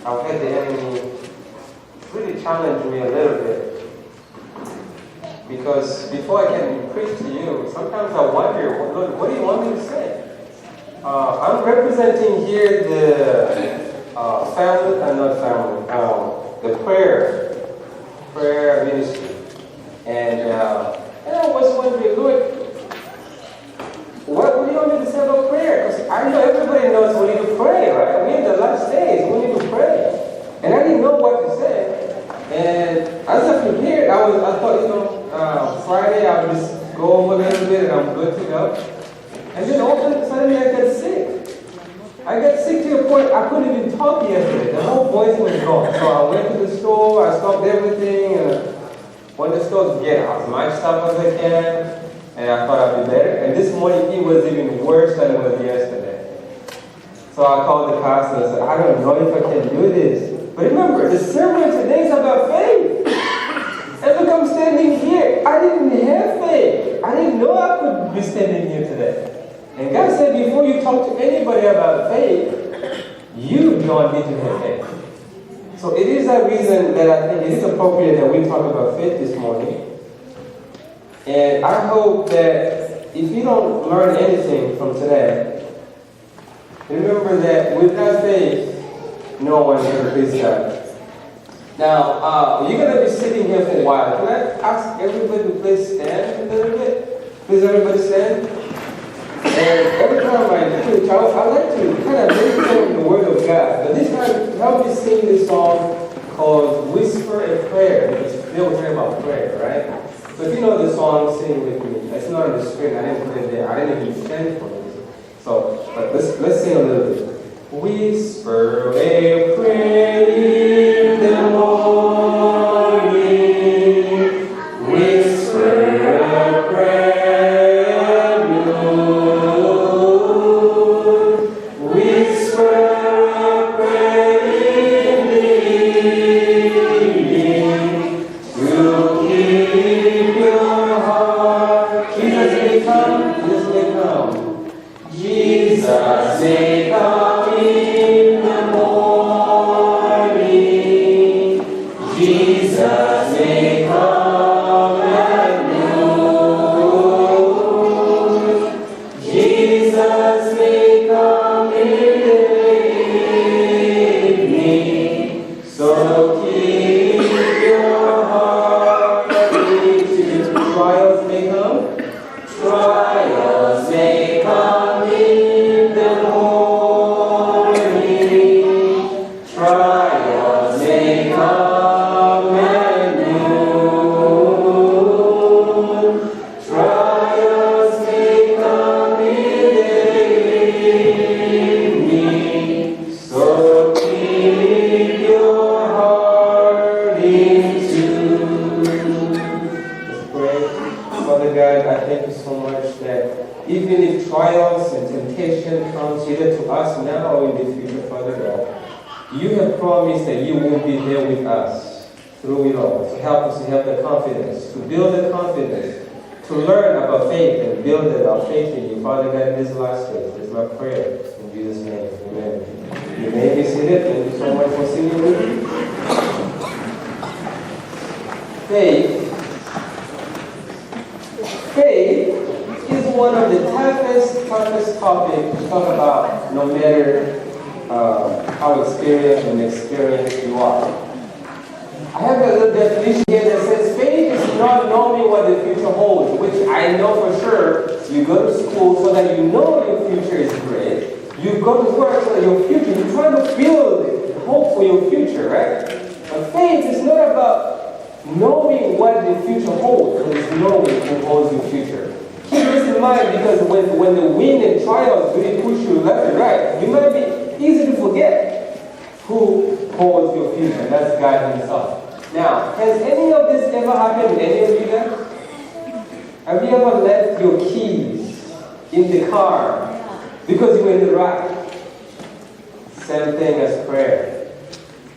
I've had the enemy really challenge me a little bit. Because before I can preach to you, sometimes I wonder, Lord, what do you want me to say? I'm representing here the the prayer ministry. And I was wondering, Lord, what do you want me to say about prayer? Because I know everybody knows we need to pray, right? We're in the last days, we need to pray. And I didn't know what to say. And as I prepared, I thought, Friday I'll just go over a little bit and I'm good to go. And then all of a sudden I got sick. I got sick to the point I couldn't even talk yesterday. The whole voice was gone. So I went to the store, I stopped everything, and went to the store to get as much stuff as I can. And I thought I'd be better. And this morning it was even worse than it was yesterday. So I called the pastor and said, I don't know if I can do this. But remember, the sermon today is about faith. And look, I'm standing here. I didn't have faith. I didn't know I could be standing here today. And God said, before you talk to anybody about faith, you don't need to have faith. So it is a reason that I think it is appropriate that we talk about faith this morning. And I hope that if you don't learn anything from today, remember that without faith, no one ever please God. Now, you're going to be sitting here for a while. Can I ask everybody to please stand a little bit? Please, everybody stand. And every time I preach, I like to kind of meditate on the Word of God. But this time, help me sing this song called Whisper a Prayer. Because they were talking about prayer, right? So if you know the song, sing with me. It's not on the screen. I didn't put it there. I didn't even stand for it. So, but let's sing a little bit. Whisper a prayer in the morning. Whisper a prayer at noon. Whisper a prayer in the evening to keep your heart. Jesus may come. Jesus may come. Jesus may come. Promise that you will be there with us through it all. So help us to have the confidence, to build the confidence, to learn about faith and build our faith in you. Father God, in this last day, this is my prayer. In Jesus' name, amen. You may be seated. Thank you so much for singing with me. Faith is one of the toughest topics to talk about, no matter how experienced you are. I have a little definition here that says faith is not knowing what the future holds, which I know for sure. You go to school so that you know your future is great. You go to work so that your future, you're trying to build hope for your future, right? But faith is not about knowing what the future holds, but it's knowing who holds your future. Keep this in mind because when the wind and trials really push you left and right, you might be easy to forget who holds your future. That's God Himself. Now, has any of this ever happened to any of you guys? Have you ever left your keys in the car because you were in the rush? Same thing as prayer.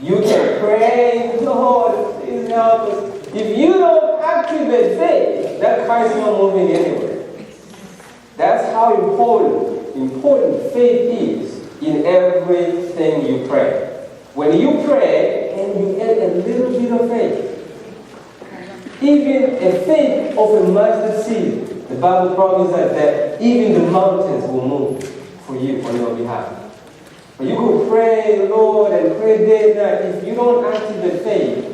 You can pray, Lord, please help us. If you don't activate faith, that car is not moving anywhere. That's how important faith is in everything you pray. When you pray and you add a little bit of faith, even a faith of a mustard seed, the Bible promises that even the mountains will move for you on your behalf. But you could pray, Lord, and pray day and night. If you don't activate faith,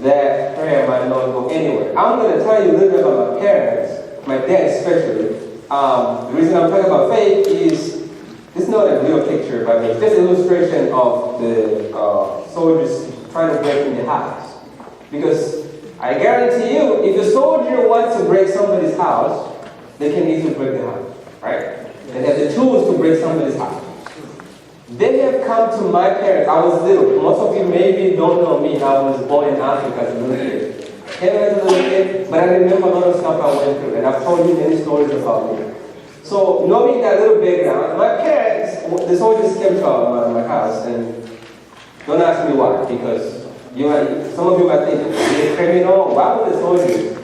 that prayer might not go anywhere. I'm going to tell you a little bit about my parents, my dad especially. The reason I'm talking about faith is, this is not a real picture, but it's just an illustration of the soldiers trying to break in the house. Because I guarantee you, if a soldier wants to break somebody's house, they can easily break the house, right? They have the tools to break somebody's house. They have come to my parents. I was little. Most of you maybe don't know me. I was born in Africa as a little kid. Came as a little kid, but I remember a lot of stuff I went through, and I've told you many stories about me. So, knowing that little background, my parents, the soldiers came to my house, and don't ask me why, because some of you might think, they're criminal. Why would the soldiers?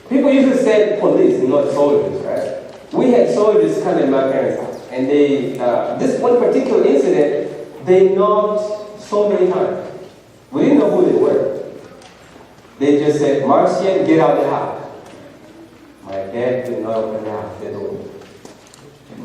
People usually say police, not soldiers, right? We had soldiers come in my parents' house. And they, this one particular incident, they knocked so many times. We didn't know who they were. They just said, Marcian, get out of the house. My dad did not open the house, the door.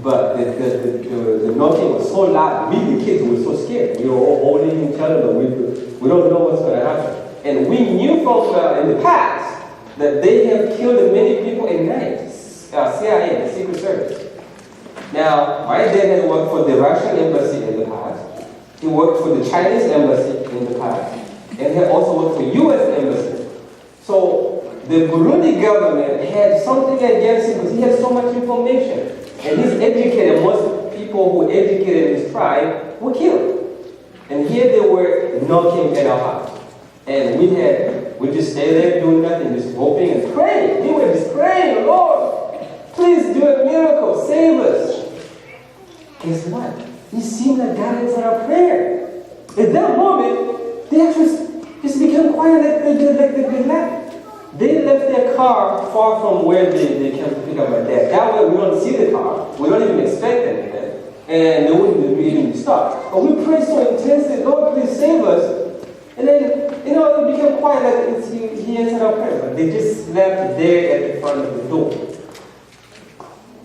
But the knocking was so loud, we the kids were so scared. We were all holding each other, but we don't know what's going to happen. And we knew from in the past that they have killed many people at night. CIA, the Secret Service. Now, my dad had worked for the Russian embassy in the past. He worked for the Chinese embassy in the past. And he also worked for U.S. embassy. So, the Burundi government had something against him because he had so much information. And he's educated. Most people who educated his tribe were killed. And here they were knocking at our house. And we just stayed there doing nothing, just hoping and praying. We were just praying, Lord, please do a miracle, save us. Guess what? It seemed like God answered our prayer. At that moment, they actually just became quiet like they left. They left their car far from where they came to pick up my dad. That way we don't see the car. We don't even expect anything. And they wouldn't even stop. But we prayed so intensely, Lord, please save us. And then, it became quiet like he answered our prayer. But they just left there at the front of the door.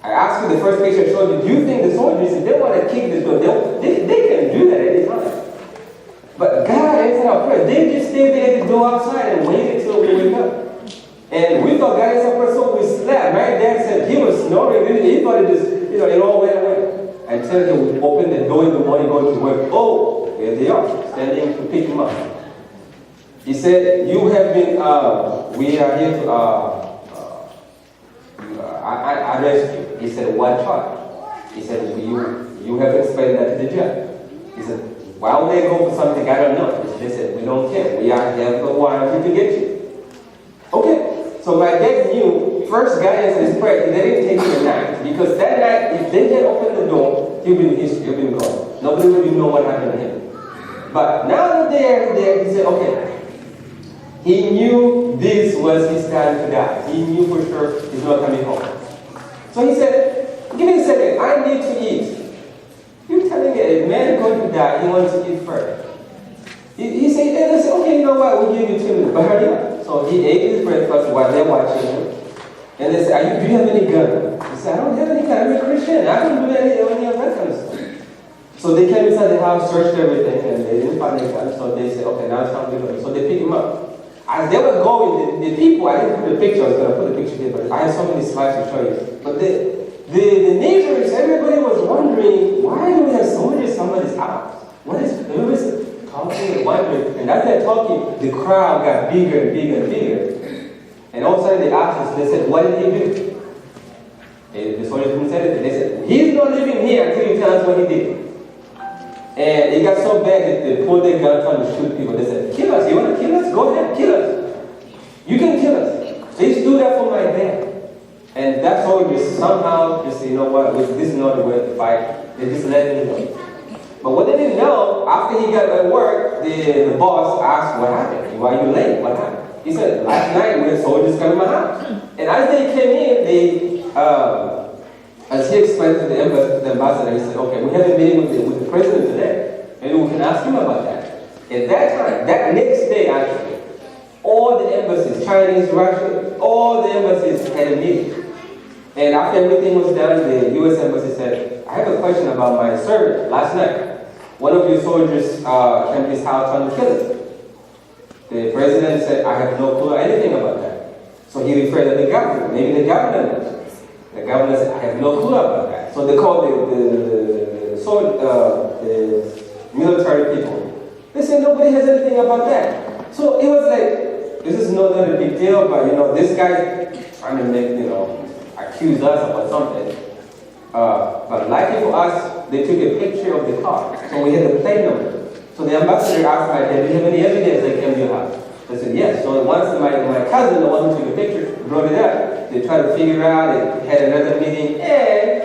I asked you the first picture I showed you, do you think the soldiers, if they want to kick the door, they can do that any time. But God answered our prayer. They just stayed there at the door outside and waited until we wake up. And we thought God answered our prayer, so we slept. My dad said he was snoring. He thought it just, it all went away. Until he opened the door in the morning, going to work. Oh, there they are, standing to pick him up. He said, you have been, we are here to arrest you. He said, what charge? He said, you have explained that to the judge. He said, why would they go for something I don't know? They said, we don't care. We are here for warrant to get you. Okay, so my dad knew, first God answered his prayer, they didn't take him a night. Because that night, if they had opened the door, he'd been gone. Nobody would even know what happened to him. But now that they're there, he said, okay. He knew this was his time to die. He knew for sure he's not coming home. So he said, give me a second, I need to eat. You're telling me a man going to die, he wants to eat first. He said, and they said, okay, you know what, we'll give you 2 minutes, but hurry up. So he ate his breakfast while they're watching him. And they said, do you have any gun? He said, I don't have any gun, I'm a Christian. I don't do any of that kind of stuff. So they came inside the house, searched everything, and they didn't find any gun. So they said, okay, now it's time to go. So they picked him up. As they were going, the people, I didn't put the picture, I was going to put the picture here, but I have so many slides to show you. But the neighbors, everybody was wondering, why do we have soldiers in somebody's house? What is, everybody's talking and wondering. And as they're talking, the crowd got bigger and bigger and bigger. And all of a sudden they asked us, they said, what did he do? And the soldiers didn't say anything. They said, he's not living here until you tell us what he did. And it got so bad that they pulled their gun trying to shoot people. They said, kill us. You want to kill us? Go ahead, kill us. You can kill us. They used to do that for my dad. And that's all just somehow just say, you know what, this is not the way to fight. They just let him go. But what they didn't know, after he got at work, the boss asked, what happened? Why are you late? What happened? He said, last night we had soldiers come to my house. And as they came in, as he explained to the ambassador, he said, okay, we have a meeting with the president today. Maybe we can ask him about that. At that time, that next day actually, all the embassies, Chinese, Russian, all the embassies had a meeting. And after everything was done, the U.S. Embassy said, I have a question about my servant last night. One of your soldiers came to his house trying to kill him. The president said, I have no clue anything about that. So he referred to the governor. Maybe the governor knows. The governor said, I have no clue about that. So they called the military people. They said, nobody has anything about that. So it was like, this is not a big deal, but this guy trying to make, accuse us about something. But lucky for us, they took a picture of the car. So we had the plate number. So the ambassador asked my dad, do you have any evidence they came to your house? I said, yes. So once my cousin, the one who took a picture, brought it up, they tried to figure out, they had another meeting, and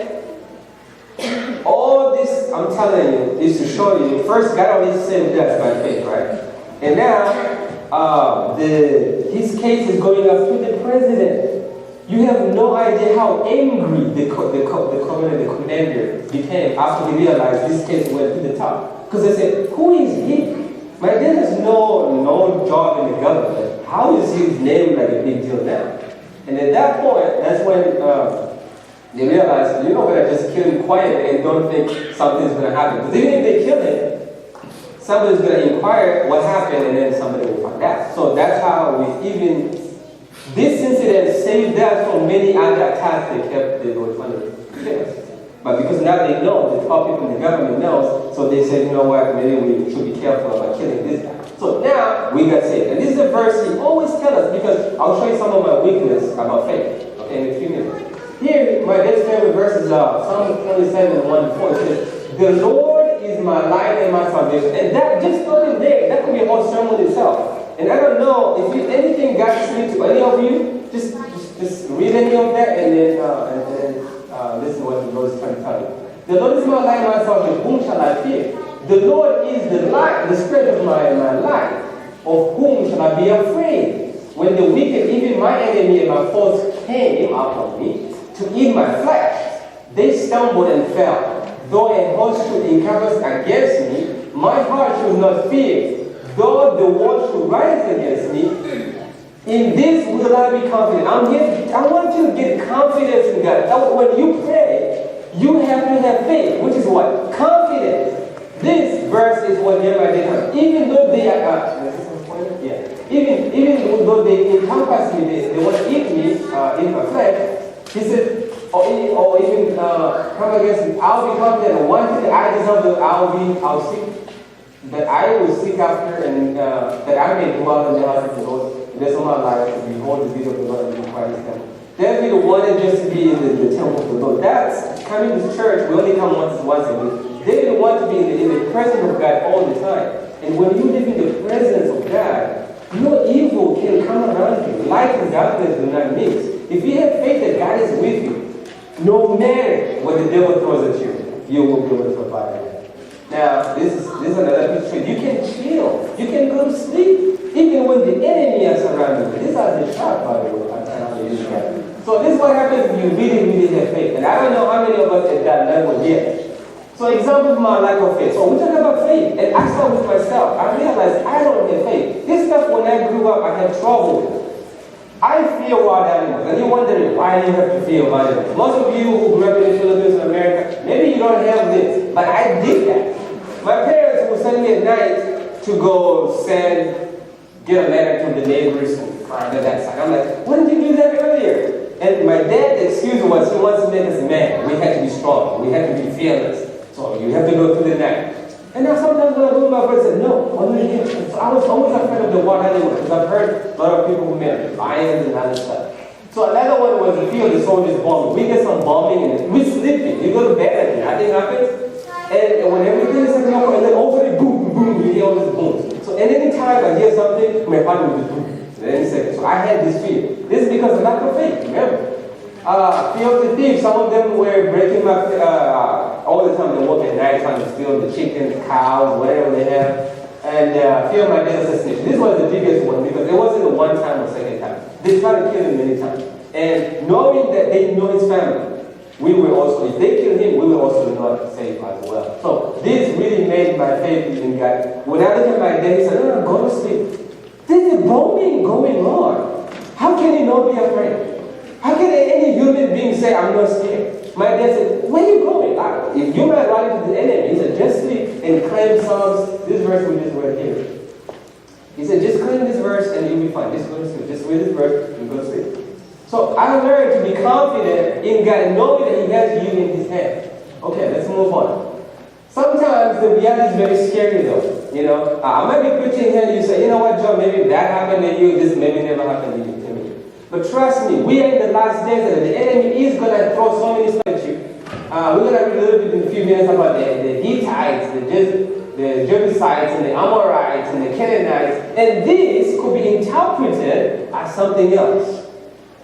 all this, I'm telling you, is to show you, first God only saved us by faith, right? And now, his case is going up to the president. You have no idea how angry the commander became after he realized this case went to the top. Because they said, who is he? My dad has no job in the government. How is his name like a big deal now? And at that point, that's when they realized, you're not going to just kill him quietly and don't think something's going to happen. Because even if they kill him, somebody's going to inquire what happened and then somebody will find out. So that's how this incident saved us from many other attacks they were trying to kill us. But because now they know, the top people in the government knows, so they said, you know what, maybe we should be careful about killing this guy. So now we got saved. And this is a verse he always tells us, because I'll show you some of my weakness about faith, okay, in a few minutes. Here, my dad's favorite verse is Psalm 27, 1-4. It says, the Lord is my light and my salvation. And that, just starting there, that could be a whole sermon itself. And I don't know if anything God speaks to any of you, just read any of that and then listen to what the Lord is trying to tell you. The Lord is my light and my salvation. Whom shall I fear? The Lord is the light, the strength of my life. Of whom shall I be afraid? When the wicked, even my enemy and my foes, came upon me to eat my flesh, they stumbled and fell. Though a host should encamp against me, my heart should not fear. Though the world should rise against me, in this will I be confident. I want you to get confidence in God. When you pray, you have to have faith, which is what? Confidence. This verse is what Nehemiah did. Even though they even though they encompass me, they want to eat me in my flesh, he said, or even come against me, I'll be confident. One thing I deserve, I'll seek. That I will seek after, and that I may dwell in the house of the Lord. That's all my life, to behold the beauty of the Lord and inquire His temple. David wanted just to be in the temple of the Lord. That's coming to church. We only come once a week. David wanted to be in the presence of God all the time. And when you live in the presence of God, no evil can come around you. Light and darkness do not mix. If you have faith that God is with you, no matter what the devil throws at you, you will be able to survive. Now, this is another picture. You can chill. You can go to sleep. Even when the enemy is surrounding you. These are the sharp, by the way. So this is what happens when you really have faith. And I don't know how many of us at that level yet. So example of my lack of faith. So we talk about faith. And I start with myself. I realized I don't have faith. This stuff, when I grew up, I had trouble. I fear wild animals. And you're wondering, why do you have to fear wild animals? Most of you who grew up in the Philippines and America, maybe you don't have this. But I did that. My parents would send me at night to go get a letter to the neighbors and find that side. I'm like, why didn't you do that earlier? And my dad's excuse was he wants to make us men. We had to be strong. We had to be fearless. So you have to go through the night. And now sometimes when I go to my friends, I said, no, only here. So I was always afraid of the wild animals because I've heard a lot of people who met lions and other stuff. So another one was the fear of the soldiers bombing. We get some bombing and we're sleeping. You go to bed and nothing happens. And when everything is like, and then all of a sudden, boom, boom, you hear all this boom. So at any time I hear something, my heart will just boom. So I had this fear. This is because of lack of faith, remember? Fear of the thief. Some of them were breaking my all the time. They work at night trying to steal the chickens, cows, whatever they have. And fear of my dad's assassination. This was the biggest one because it wasn't the one time or second time. They tried to kill him many times. And knowing that they know his family, we will also, if they kill him, we will also not save as well. So this really made my faith in God. When I look at my dad, he said, no, go to sleep. There's a bombing going on. How can you not be afraid? How can any human being say, I'm not scared? My dad said, where are you going? If you might run into the enemy, he said, just sleep and claim Psalms, this verse we just read here. He said, just claim this verse and you'll be fine. Just go to sleep. Just read this verse and go to sleep. So I learned to be confident in God, knowing that He has you in His hand. Okay, let's move on. Sometimes the reality is very scary though. You know, I might be preaching here and you say, you know what, Joe, maybe that happened to you, this maybe never happened to me. But trust me, we are in the last days and the enemy is going to throw so many stuff at you. We're going to read a little bit in a few minutes about the Hittites, the Jebusites, and the Amorites, and the Canaanites. And this could be interpreted as something else.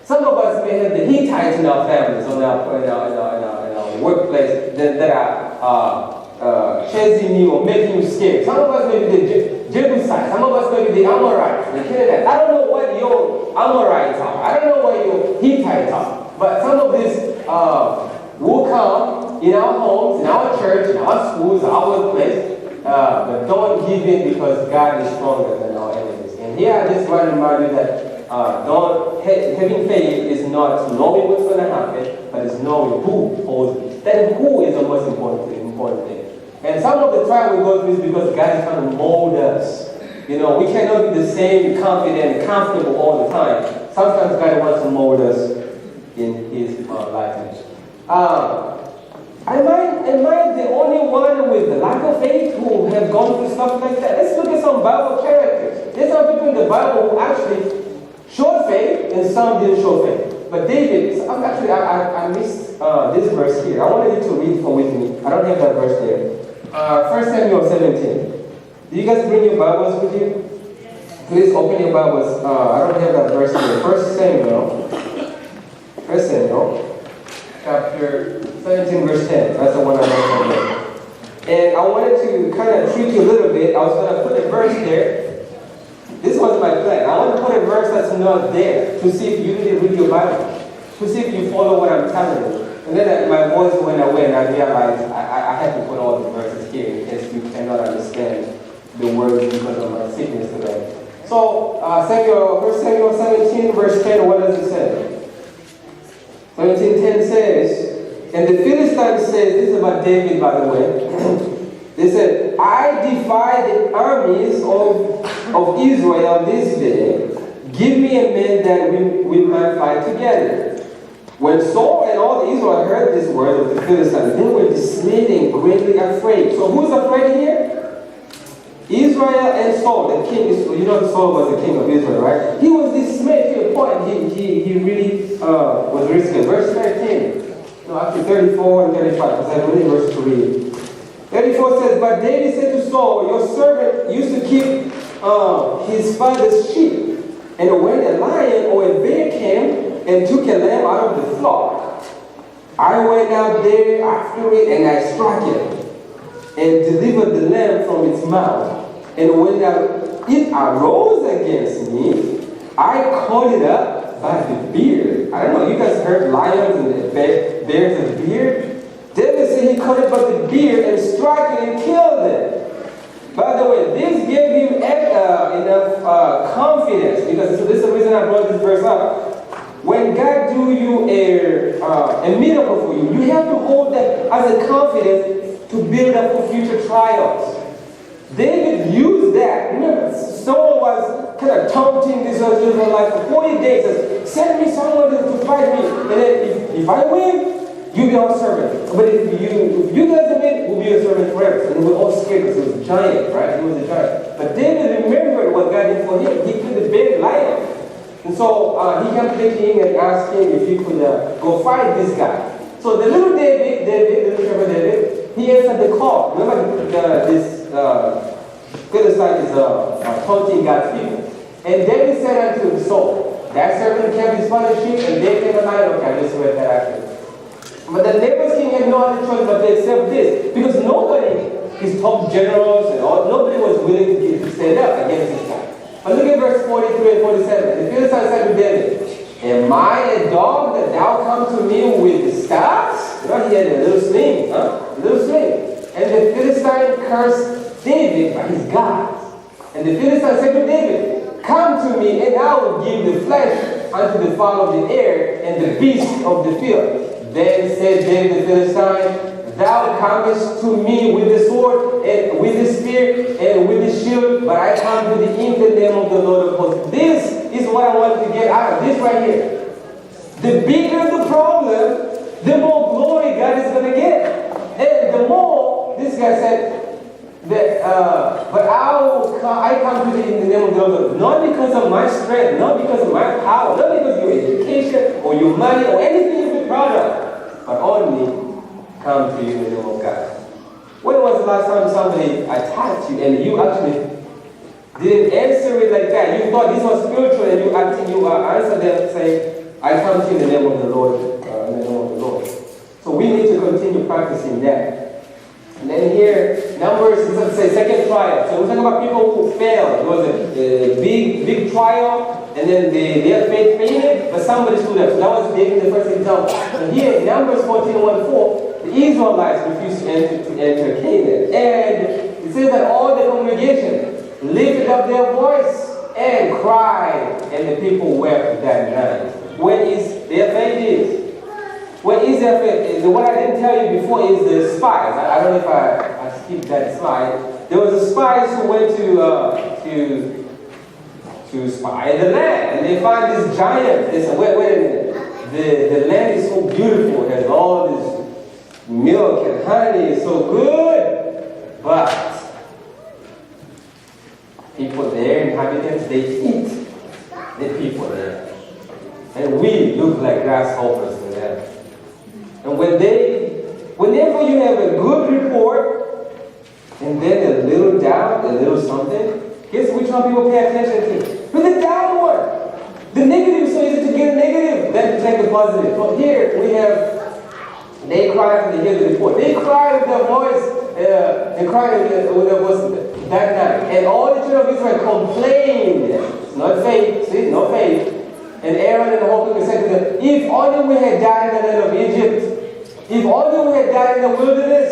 Some of us may have the Hittites in our families, in our workplace that are chasing you or making you scared. Some of us may be the Jebusites. Some of us may be the Amorites, the Canaanites. I don't know what your Amorites are. I don't know what your Hittites are. But some of these will come in our homes, in our church, in our schools, our workplace. But don't give in because God is stronger than our enemies. And here I just want to remind you that having faith is not knowing what's going to happen, but it's knowing who holds it. That who is the most important thing. And some of the trial we go through is because God is trying to mold us. You know, we cannot be the same confident and comfortable all the time. Sometimes God wants to mold us in His likeness. Am I the only one with the lack of faith who have gone through stuff like that? Let's look at some Bible characters. There's some people in the Bible who actually showed faith and some didn't show faith. But David, I missed this verse here. I wanted you to read with me. I don't have that verse there. 1 Samuel 17. Do you guys bring your Bibles with you? Please open your Bibles. I don't have that verse here. 1 Samuel, chapter 17, verse 10. That's the one I read. And I wanted to kind of treat you a little bit. I was going to put a verse there. This was my plan. I want to put a verse that's not there to see if you really read your Bible, to see if you follow what I'm telling you. And then my voice went away and I realized I had to put all the verses here in case you cannot understand the words because of my sickness today. So, 1 Samuel 17, verse 10, what does it say? 17:10 says, and the Philistines says, this is about David, by the way. They said, I defy the armies of Israel this day. Give me a man that we might fight together. When Saul and all the Israel heard this word of the Philistines, they were dismayed and greatly afraid. So who's afraid here? Israel and Saul, the king. You know Saul was the king of Israel, right? He was dismayed to a point. He really was very scared. Verse 13. No, actually 34 and 35, because I have only verse to read. 34 says, but David said to Saul, your servant used to keep his father's sheep. And when a lion or a bear came and took a lamb out of the flock, I went out there after it and I struck it and delivered the lamb from its mouth. And when it arose against me, I caught it up by the beard. I don't know, you guys heard lions and bears and beard? David said he caught it by the beard and struck it and killed it. By the way, this gave him enough confidence, because this is the reason I brought this verse up. When God do you a miracle for you, you have to hold that as a confidence to build up for future trials. David used that. Remember, Saul was kind of taunting this Israelite for 40 days. Says, send me someone to fight me. And then if I win, you be our servant. But if you guys win, we'll be your servant forever. And we're all scared because he was a giant, right? He was a giant. But David remembered what God did for him. He killed the big lion. And so he came to the king and asked him if he could go fight this guy. So the little David, he answered the call. Remember this Philistine is taunting God's people. And David said unto Saul, that servant kept his father's sheep, and they came alive. Okay, I just read that actually. But the neighbor's king had no other choice but to accept this, because nobody, his top generals and all, nobody was willing to stand up against this guy. But look at verse 43 and 47. The Philistines said to David, Am I a dog that thou come to me with staffs? You know, he had a little sling, huh? A little sling. And the Philistine cursed David by his gods. And the Philistine said to David, come to me, and I will give the flesh unto the fowl of the air and the beasts of the field. Then said David the Philistine, thou comest to me with the sword, and with the spear, and with the shield, but I come to thee in the name of the Lord of hosts. This is what I want to get out of this right here. The bigger the problem, the more glory God is going to get. And the more, this guy said, that, but I come to thee in the name of the Lord, not because of my strength, not because of my power, not because of your education, or your money, or anything you've been proud of, but only come to you in the name of God. When was the last time somebody attacked you and you actually didn't answer it like that? You thought this was spiritual and you answered them saying, I come to you in the name of the Lord, in the name of the Lord. So we need to continue practicing that. And then here, Numbers, let's say second trial. So we're talking about people who failed. It was a big trial, and then their faith faded, but somebody stood up. So that was David, the first example. And here, Numbers 14:1-4, the Israelites refused to enter Canaan. And it says that all the congregation lifted up their voice and cried, and the people wept that night. Where is their faith? What is their faith? What I didn't tell you before is the spies. I don't know if I skipped that slide. There was a spies who went to spy the land, and they find this giant. They said, wait a minute. The land is so beautiful. It has all this milk and honey. It's so good. But people there, inhabitants, they eat the people there. And we look like grasshoppers to them. And whenever you have a good report, and then a little doubt, a little something, guess which one people pay attention to? To the down one. The negative is so easy to get a negative than to take the positive. But here we have, they cry when they hear the report. They cry with their voice, they cry with their voice that night. And all the children of Israel complained. It's not faith, see, no faith. And Aaron and the whole people said to them, if only we had died in the land of Egypt, if only we had died in the wilderness,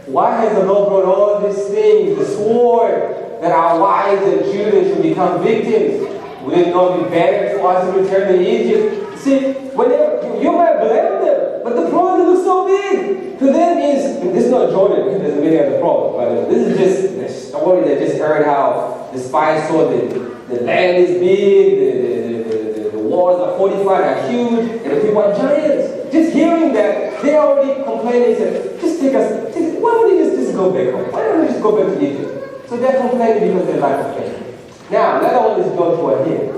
why has the Lord brought all these things, the sword, that our wives and children should become victims? Would it not be better for us to return to Egypt? See, whenever, you might blame them, but the problem looks so big. To them this is not Jordan, there's many other problems, by the way. This is just a story that just heard how the spies saw the land is big, the walls are fortified, are huge, and the people are giants. Just hearing that, they already complaining, said, why don't we just go back home? Why don't we just go back to Egypt? So they're complaining because they lack of faith. Now, another one is Joshua here.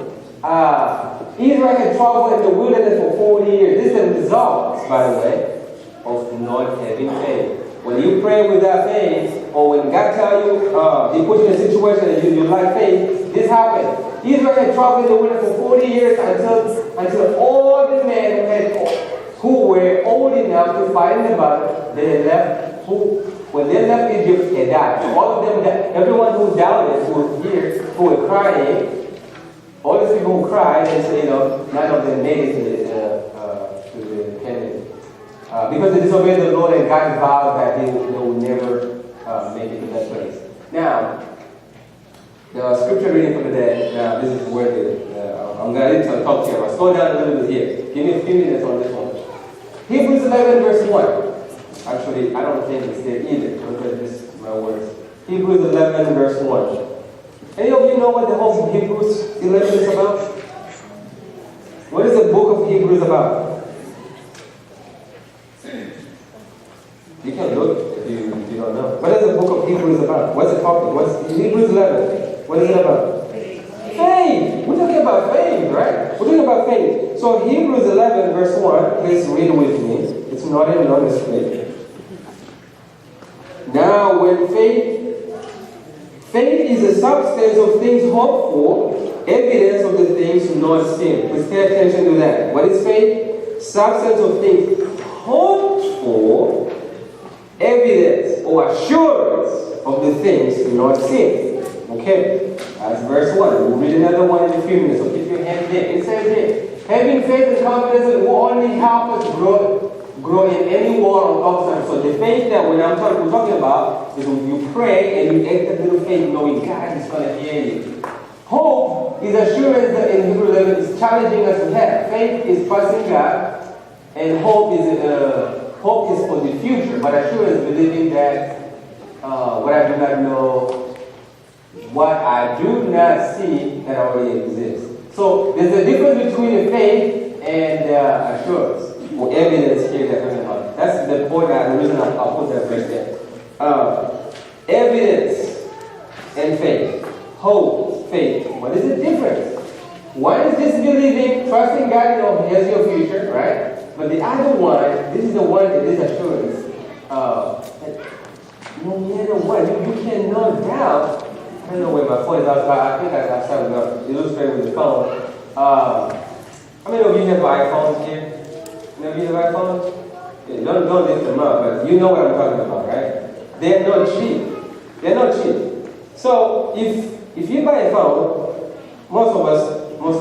Israel had traveled in the wilderness for 40 years. This is the result, by the way, of not having faith. When you pray without faith, or when God tells you, He puts you in a situation that you lack faith, this happened. Israel had traveled in the wilderness for 40 years until all the men who were old enough to fight in the battle, they had left, when they left Egypt, they died. So all of them died. Everyone who doubted, who was here, who were crying, all these people who cried and said, none of them made it to the Canaan. Because they disobeyed the Lord, and God vowed that they would never make it to that place. Now, the scripture reading for today, this is where I'm going to talk to you. I'll slow down a little bit here. Give me a few minutes on this one. Hebrews 11 verse 1. Actually, I don't think it's there either. Look at this, my words. Hebrews 11 verse 1. Any of you know what the whole Hebrews 11 is about? What is the book of Hebrews about? You can look if you don't know. What is the book of Hebrews about? What's the topic? What's Hebrews 11? What is it about? Faith. We're talking about faith, right? We're talking about faith. So Hebrews 11 verse 1, please read with me. It's not even on the screen. Now when faith is the substance of things hoped for, evidence of the things not seen. Please pay attention to that. What is faith? Substance of things hoped for, evidence or assurance of the things not seen. Okay, that's verse 1. We'll read another one in a few minutes, so keep your hand there. It says here, Having faith and confidence will only help us grow in any war of obstacles. So the faith that we're talking about is when you pray and you act a little faith knowing God is going to hear you. Hope is assurance that in Hebrew 11 is challenging us to have. Faith is trusting God, and hope is for the future, but assurance believing that what I do not know, what I do not see that already exists. So there's a difference between faith and assurance, or evidence here that we're talking about. That's the point, the reason I'll put that right there. Evidence and faith. Hope, faith. What is the difference? One is just believing, trusting God, here's your future, right? But the other one, this is the one that is assurance. That no matter what, you cannot doubt. I don't know where my phone is outside. I think I started to illustrate with the phone. How many of you have iPhones here? Any of you have iPhones? Yeah, don't lift them up, but you know what I'm talking about, right? They're not cheap. They're not cheap. So if you buy a phone, most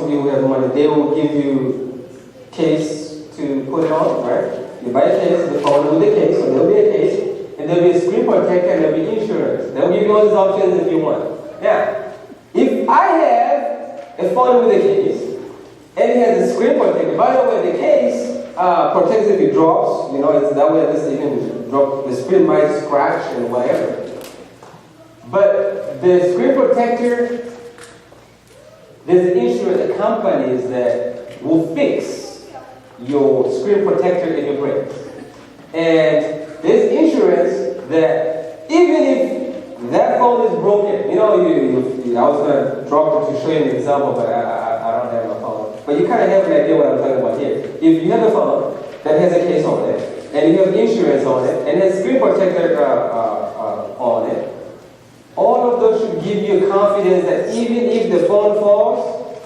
of you who have money, they will give you case to put it on, right? You buy a case, the phone with a case, so there'll be a case, and there'll be a screen protector, and there'll be insurance. They'll give you all these options if you want. Now, if I have a phone with a case, and it has a screen protector, by the way, the case protects if it drops, it's that way this even drop, the screen might scratch and whatever. But the screen protector, there's insurance companies that will fix your screen protector if it breaks. And there's insurance that even if that phone is broken, I was going to drop it to show you an example, but I don't have my phone. But you kind of have an idea what I'm talking about here. If you have a phone that has a case on it, and you have insurance on it, and has screen protector on it, all of those should give you confidence that even if the phone falls,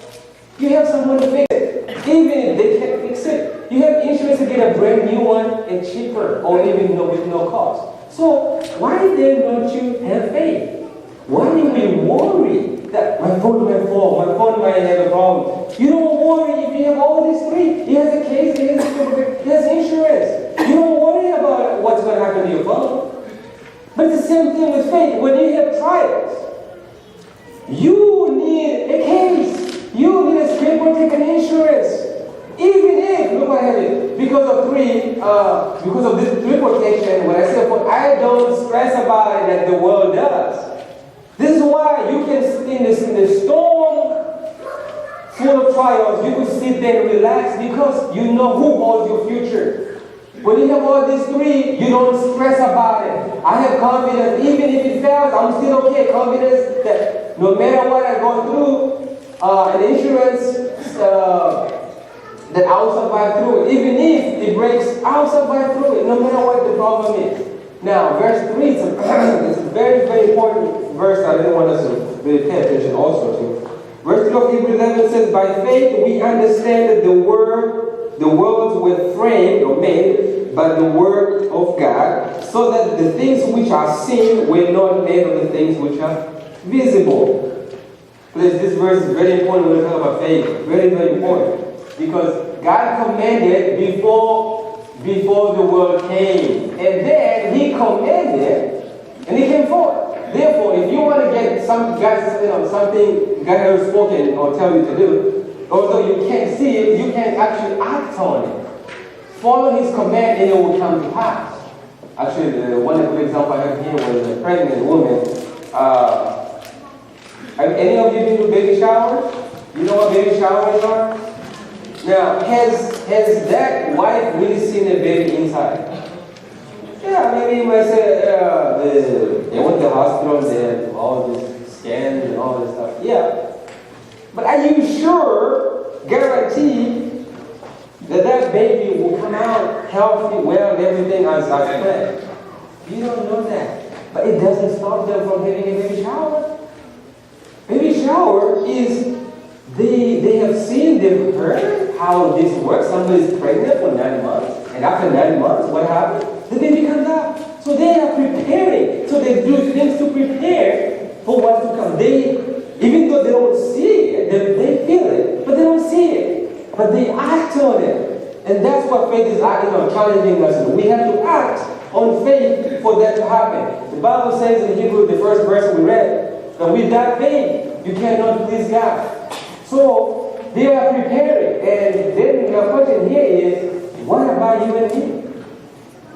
you have someone to fix it. Even if they can't fix it, you have insurance to get a brand new one and cheaper, or even with no cost. So why then don't you have faith? Why do we worry that my phone might fall, my phone might have a problem? You don't worry if you have all these three. He has a case, he has insurance. You don't worry about what's going to happen to your phone. But it's the same thing with faith. When you have trials, you need a case. You need a screen protector and insurance. Even if, look what I have it, because of this three protection, when I say I don't stress about it like the world does. This is why you can in the storm full of trials, you can sit there and relax because you know who holds your future. When you have all these three, you don't stress about it. I have confidence, even if it fails, I'm still okay. Confidence that no matter what I go through, an insurance, that I'll survive through it. Even if it breaks, I'll survive through it, no matter what the problem is. Now, verse 3, it's a very, very important verse I didn't want us to really pay attention also to. Verse 3 of Hebrews 11 says, by faith we understand that the worlds were framed or made by the word of God, so that the things which are seen were not made of the things which are visible. Please, this verse is very important when we talk about faith. Very, very important. Because God commanded before the world came. And then He commanded, and He came forth. Therefore, if you want to get something God has spoken or tell you to do, although you can't see it, you can actually act on it. Follow His command and it will come to pass. Actually, one good example I have here was a pregnant woman. Have any of you been to baby showers? You know what baby showers are? Now, has that wife really seen the baby inside? Yeah, maybe you might say they went to the hospital, they had all this scans and all this stuff. Yeah. But are you sure, guaranteed, that baby will come out healthy, well, and everything as planned? You don't know that. But it doesn't stop them from having a baby shower. Baby shower is, they have seen, they've heard how this works. Somebody's pregnant for 9 months, and after 9 months, what happens? The baby comes out. So they are preparing. So they do things to prepare for what's to come. Even though they don't see it, they feel it, but they don't see it. but they act on it. And that's what faith is challenging us. We have to act on faith for that to happen. The Bible says in Hebrew, the first verse we read, that without faith, you cannot please God. So they are preparing. And then the question here is, what about you and me?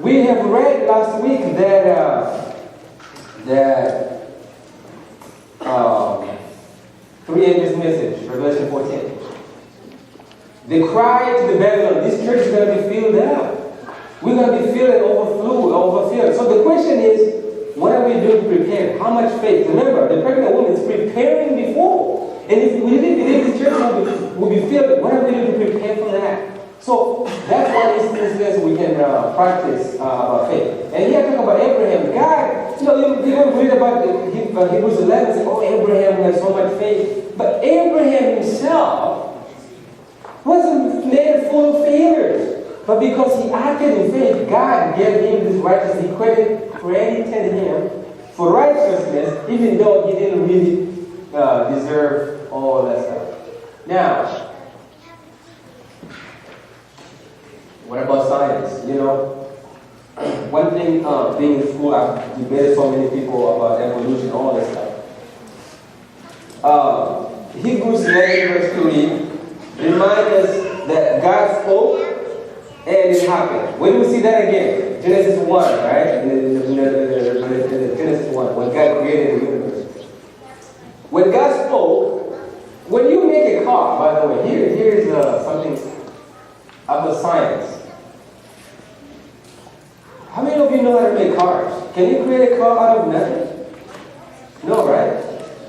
We have read last week that 3 angels' message, Revelation 14. They cried to the Babylon, this church is going to be filled up. We're going to be filled and overfilled. So the question is, what are we doing to prepare? How much faith? Remember, the pregnant woman is preparing before. And if we didn't believe the church will be filled, what are we doing to prepare for that? So that's one instance we can practice about faith. And here I talk about Abraham. God, people read about Hebrews 11 and say, oh, Abraham has so much faith. But Abraham himself wasn't made full of failures. But because he acted in faith, God gave him this righteousness. He credited him for righteousness, even though he didn't really deserve all that stuff. Now, what about science? One thing, being in school, I've debated so many people about evolution, all that stuff. Hebrews 11 verse 3 reminds us that God spoke and it happened. When do we see that again? Genesis 1, right? Genesis 1, when God created the universe. When God spoke, when you make a car, by the way, here's something about science. How many of you know how to make cars? Can you create a car out of nothing? No, right?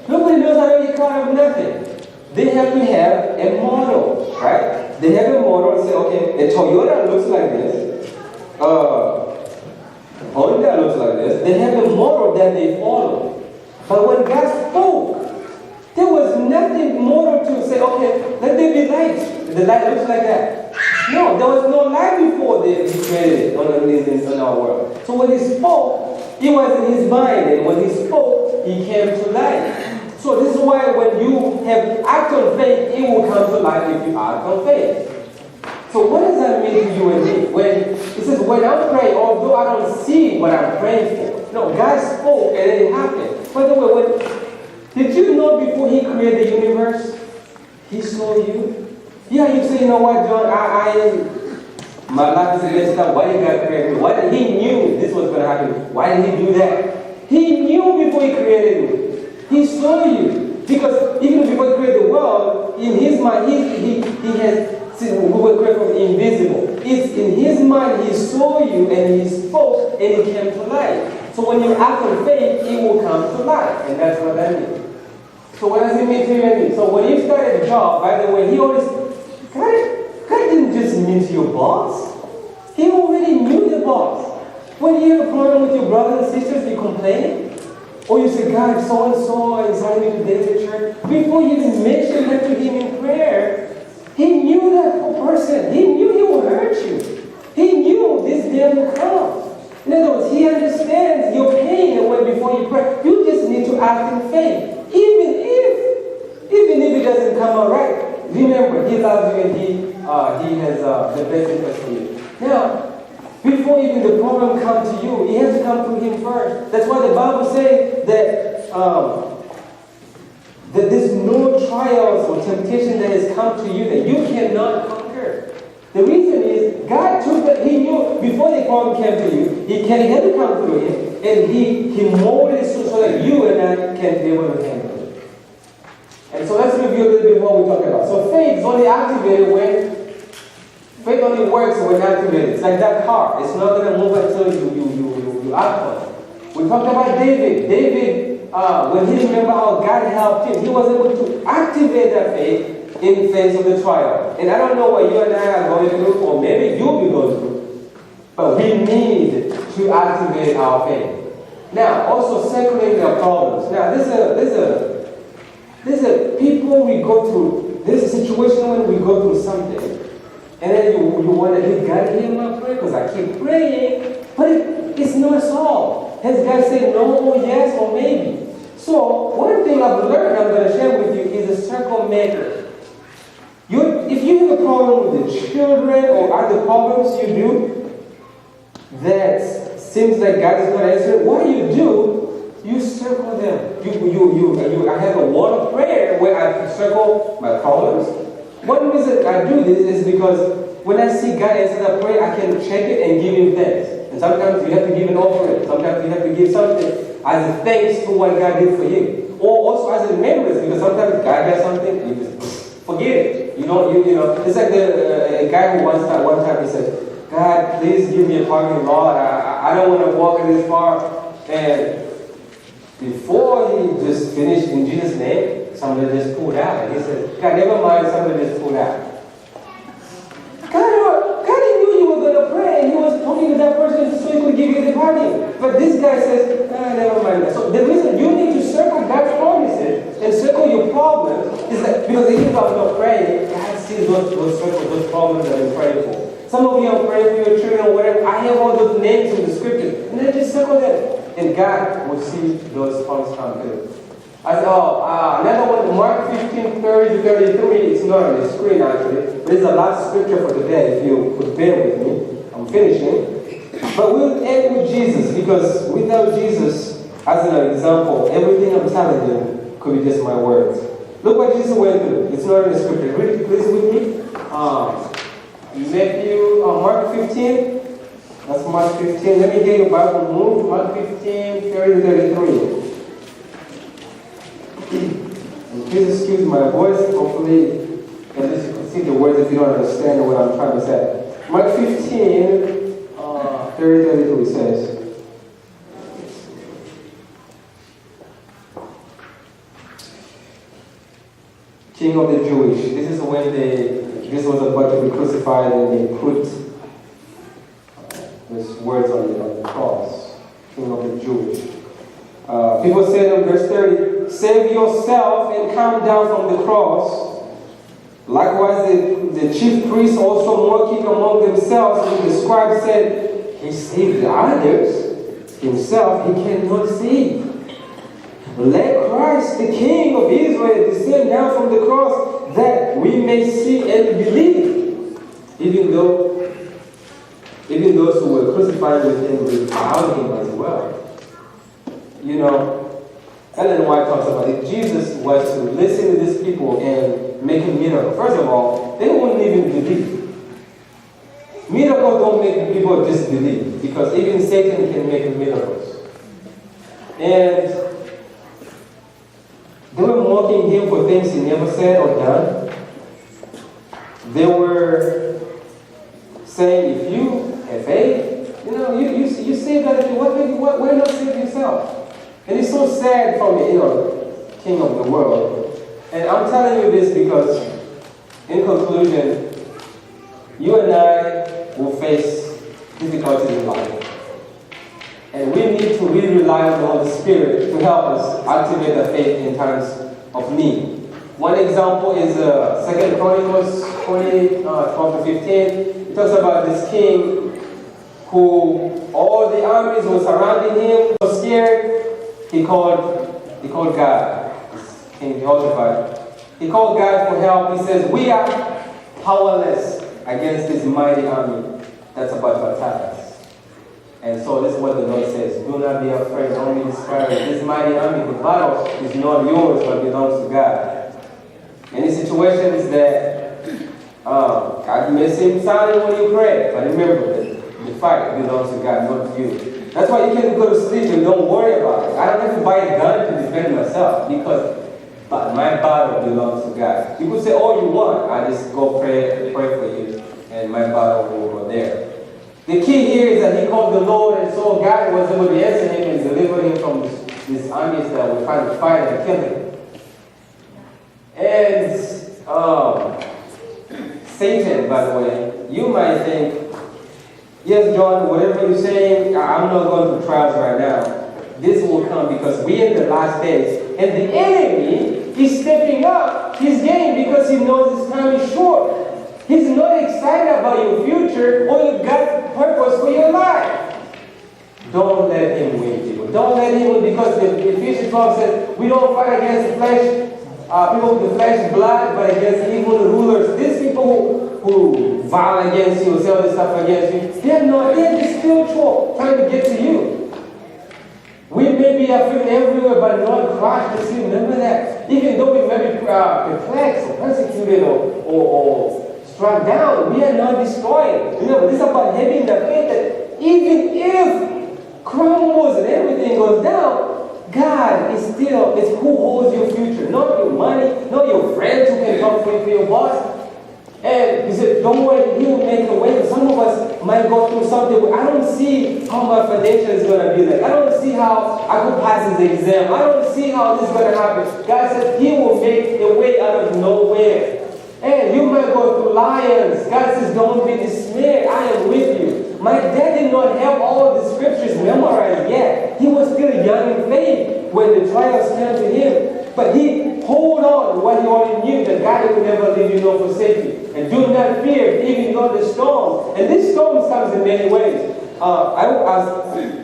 Nobody knows how to make a car out of nothing. They have to have a model, right? They have a model and say, okay, a Toyota looks like this. Honda looks like this. They have a model that they follow. But when God spoke, there was nothing more to say, okay, let there be light. The light looks like that. No, there was no light before he created it on our world. So when he spoke, it was in his mind. And when he spoke, he came to life. So this is why when you have act on faith, it will come to life if you act on faith. So what does that mean to you and me? When it says, when I'm praying, although I don't see what I'm praying for. No, God spoke and it happened. By the way, did you know before he created the universe, he saw you? Yeah, you say, you know what, John, my life is messed up. Why did God create me? Why did he knew this was going to happen? Why did he do that? He knew before he created me. He saw you. Because even before he created the world, in his mind, he has, we were created from invisible. It's in his mind, he saw you and he spoke and it came to life. So when you act on faith, it will come to life. And that's what that means. So what does it mean to you and me? So when you start a job, by the way, God didn't just meet your boss. He already knew the boss. When you have a problem with your brothers and sisters, you complain. Or you say, God, so-and-so invited me to David church. Before you even mention that to him in prayer, he knew that person. He knew he would hurt you. He knew this day would come. In other words, he understands your pain and when before you pray. You just need to act in faith. Even if it doesn't come out right. Remember, he loves you and he has the best interest for you. Now, before even the problem comes to you, it has to come to him first. That's why the Bible says that there's no trials or temptation that has come to you that you cannot conquer. The reason is God took that. He knew before the problem came to you, he had to come through him, and he molded it so that you and I can be able to handle it. And so let's review a little bit what we're talking about. So faith is only activated when faith only works when activated. It's like that car. It's not going to move until you act on it. We talked about David. David, when he remembered how God helped him, he was able to activate that faith in face of the trial. And I don't know what you and I are going through, or maybe you'll be going through. But we need to activate our faith. Now, also circulating our problems. Now, there's a people we go through. There's a situation when we go through something. And then you wonder, did God hear my prayer? Because I keep praying, but it's not solved. Has God said no, or yes, or maybe? So, one thing I've learned I'm going to share with you is a circle maker. If you have a problem children or other problems you do that seems like God is not answering, what do? You circle them. I have a wall of prayer where I circle my problems. One reason I do this is because when I see God answer that prayer, I can check it and give Him thanks. And sometimes you have to give an offering. Sometimes you have to give something as a thanks for what God did for you. Or also as a remembrance, because sometimes God does something, you just forget it. You know. It's like a guy who one time he said, God, please give me a parking lot. I don't want to walk this far. And before he just finished in Jesus' name, somebody just pulled out. And he said, God, never mind, somebody just pulled out. God knew you were going to pray, and he was talking to that person so he could give you the party. But this guy says, never mind. So the reason you need to circle God's promises and circle your problems is that because even though I'm not praying, God sees those problems that I'm praying for. Some of you are praying for your children or whatever. I have all those names in the scriptures, and then just circle them. And God will see those promises come through. Another one, Mark 15, 30 to 33. It's not on the screen actually. But it's the last scripture for today, if you could bear with me. I'm finishing. But we'll end with Jesus, because without Jesus, as an example, everything I'm telling you could be just my words. Look what Jesus went through. It's not in the scripture. Read it please with me. Mark 15. That's Mark 15. Let me get your Bible moved. Mark 15, 30 to 33. Please excuse my voice. Hopefully, at least you can see the words if you don't understand what I'm trying to say. Mark 15, 30, 32 says, King of the Jewish. This is when this was about to be crucified and they put these words on the cross. King of the Jewish. People said in verse 30, save yourself and come down from the cross. Likewise, the chief priests also mocking among themselves, and the scribes said, he saved others, himself he cannot save. Let Christ, the King of Israel, descend down from the cross, that we may see and believe. Even those who were crucified with him reviled him as well. You know, Ellen White talks about it. Jesus was to listen to these people and make a miracle. First of all, they wouldn't even believe. Miracles don't make people disbelieve, because even Satan can make miracles. And they were mocking him for things he never said or done. They were saying, if you have faith, you save other people. Why not save yourself? And it's so sad for me, King of the world. And I'm telling you this because, in conclusion, you and I will face difficulties in life. And we need to really rely on the Holy Spirit to help us activate the faith in times of need. One example is 2 Chronicles 20, 12 to 15. It talks about this king who all the armies were surrounding him, was scared. He called God, King Jehoshaphat. He called God for help. He says, we are powerless against this mighty army that's about to attack us. And so this is what the Lord says, do not be afraid, don't be discouraged. This mighty army, the battle is not yours, but belongs to God. Any situations that God may seem silent when you pray, but remember that the fight belongs to God, not to you. That's why you can go to sleep and don't worry about it. I don't have to buy a gun to defend myself, because my battle belongs to God. You could say all you want. I just go pray for you, and my battle will go there. The key here is that he called the Lord, and so God was able to answer him and deliver him from these armies that were trying to fight and kill him. And Satan, by the way, you might think, yes, John, whatever you're saying, I'm not going through trials right now. This will come because we're in the last days. And the enemy is stepping up his game because he knows his time is short. He's not excited about your future or your God's purpose for your life. Don't let him win, people. Don't let him win, because the Ephesians 12 says, we don't fight against the flesh people with the flesh blood, but against evil rulers. These people who vow against you, say all this stuff against you, they're spiritual, trying to get to you. We may be afflicted everywhere, but not crushed. You see, remember that. Even though we may be perplexed or persecuted or struck down, we are not destroyed. Remember, this is about having the faith that even if crumbles and everything goes down, God is still, it's who holds your future. Not your money, not your friends who can come for your boss. And he said, don't worry, he will make a way. Some of us might go through something where I don't see how my financial is going to be like. I don't see how I could pass this exam. I don't see how this is going to happen. God says he will make a way out of nowhere. And you might go through lions. God says, don't be dismayed. I am with you. My dad did not have all of the scriptures memorized yet. He was still young in faith when the trials came to him. But he hold on to what he already knew, that God will never leave you nor forsake you. And do not fear, even though the storm. And this storm comes in many ways. I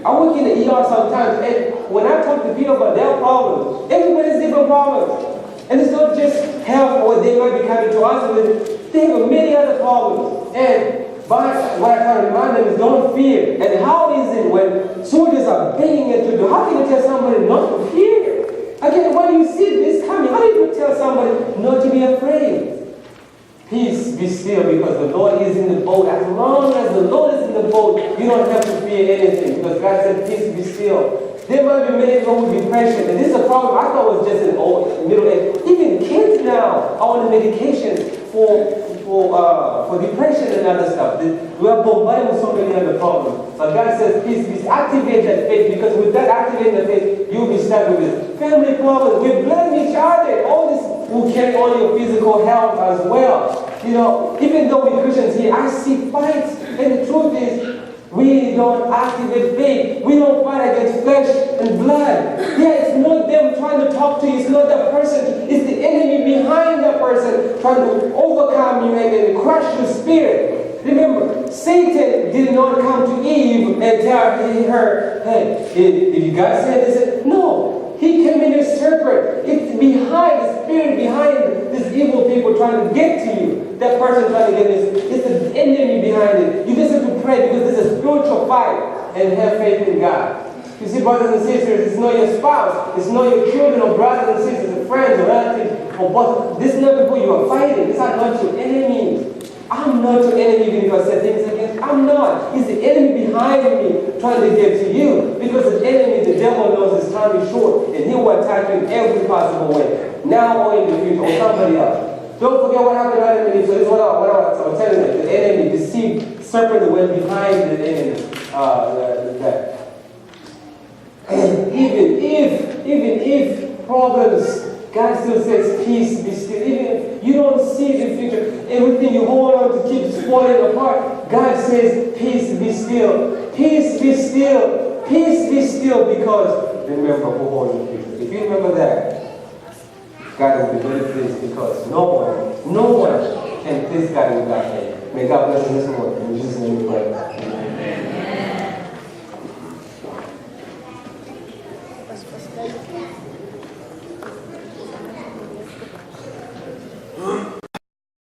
work in the ER sometimes, and when I talk to people about their problems, everybody has different problems. And it's not just health or they might be coming to us with, they have many other problems. And what I try to remind them is don't fear. And how is it when soldiers are banging into the door? How can you tell somebody not to fear? Again, when you see this coming, how do you tell somebody not to be afraid? Peace, be still, because the Lord is in the boat. As long as the Lord is in the boat, you don't have to fear anything, because God said, peace, be still. There might be many people with depression, and this is a problem I thought was just in middle age. Even kids now are on medication for depression and other stuff. We are bombarded with so many other problems. But God says, please activate that faith, because with that activating the faith, you'll be stuck with it. Family problems, we blame each other. All this will carry on your physical health as well. You know, even though we're Christians here, I see fights, and the truth is, we don't activate faith. We don't fight against flesh and blood. Yeah, it's not them trying to talk to you. It's not that person. It's the enemy behind that person trying to overcome you and crush your spirit. Remember, Satan did not come to Eve and tell her, hey, did you guys say this? No. He came in as serpent. It's behind, the spirit behind these evil people trying to get to you. That person trying to get this, it's the enemy behind it. You just have to pray, because this is a spiritual fight, and have faith in God. You see, brothers and sisters, it's not your spouse, it's not your children or brothers and sisters or friends or relatives or bosses. This is not people you are fighting. These are not your enemies. I'm not your enemy even if I said things against. I'm not. It's the enemy behind me trying to get to you. Because the enemy, the devil knows his time is short, and he will attack you in every possible way. Now or in the future, or somebody else. Don't forget what happened to Adam and Eve. So this is what I was telling you. The enemy deceived serpent went behind the enemy. And even if problems, God still says, peace, be still. Even if you don't see the future, everything you hold on to keeps falling apart, God says, peace, be still. Peace, be still. Peace, be still, because remember who holds the future. If you remember that, God will be very pleased, because no one can please God in that way. May God bless you this morning.